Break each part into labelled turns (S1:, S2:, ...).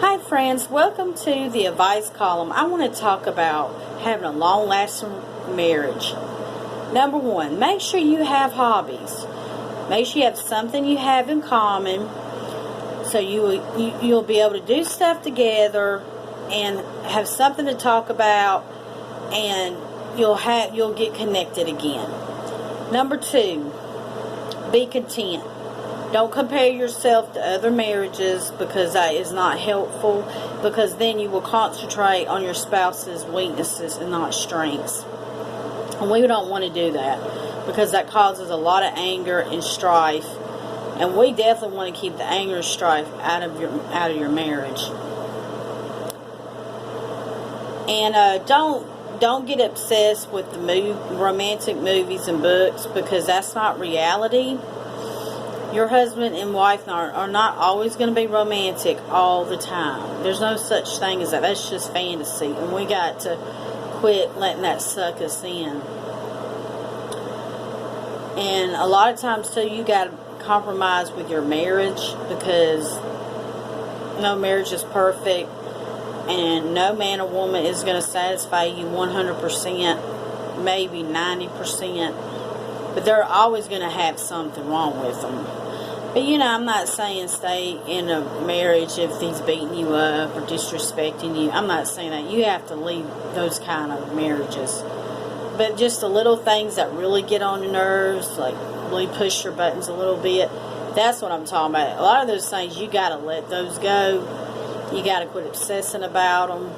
S1: Hi friends, welcome to the advice column. I want to talk about having a long-lasting marriage. Number one, make sure you have hobbies. Make sure you have something you have in common, so you'll be able to do stuff together and have something to talk about, and you'll get connected again. Number two, be content. Don't compare yourself to other marriages, because that is not helpful, because then you will concentrate on your spouse's weaknesses and not strengths. And we don't want to do that, because that causes a lot of anger and strife. And we definitely want to keep the anger and strife out of your marriage. And don't get obsessed with the romantic movies and books, because that's not reality. Your husband and wife are not always going to be romantic all the time. There's no such thing as that. That's just fantasy. And we got to quit letting that suck us in. And a lot of times, too, you got to compromise with your marriage, because no marriage is perfect. And no man or woman is going to satisfy you 100%, maybe 90%. But they're always going to have something wrong with them. But, I'm not saying stay in a marriage if he's beating you up or disrespecting you. I'm not saying that. You have to leave those kind of marriages. But just the little things that really get on your nerves, like really push your buttons a little bit, that's what I'm talking about. A lot of those things, you got to let those go. You got to quit obsessing about them.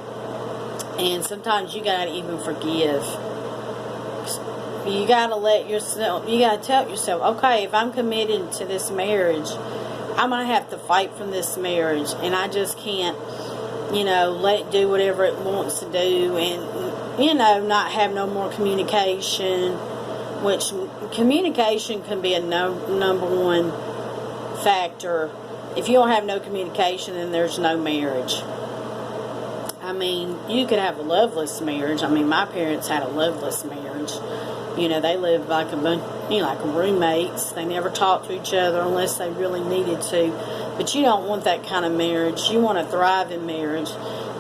S1: And sometimes you got to even forgive. You got to tell yourself, okay, if I'm committed to this marriage, I'm going to have to fight from this marriage, and I just can't, let it do whatever it wants to do, and, not have no more communication, which communication can be a number one factor. If you don't have no communication, then there's no marriage. I mean, you could have a loveless marriage. I mean, my parents had a loveless marriage. They lived like roommates. They never talked to each other unless they really needed to. But you don't want that kind of marriage. You want to thrive in marriage.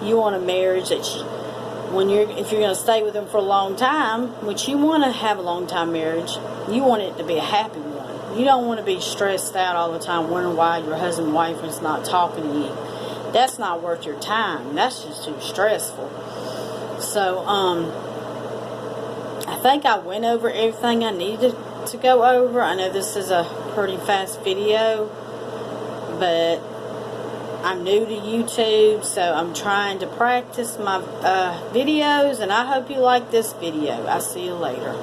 S1: You want a marriage that if you're going to stay with them for a long time, which you want to have a long time marriage, you want it to be a happy one. You don't want to be stressed out all the time wondering why your husband and wife is not talking to you. That's not worth your time. That's just too stressful. So, I think I went over everything I needed to go over. I know this is a pretty fast video, but I'm new to YouTube, so I'm trying to practice my videos, and I hope you like this video. I'll see you later.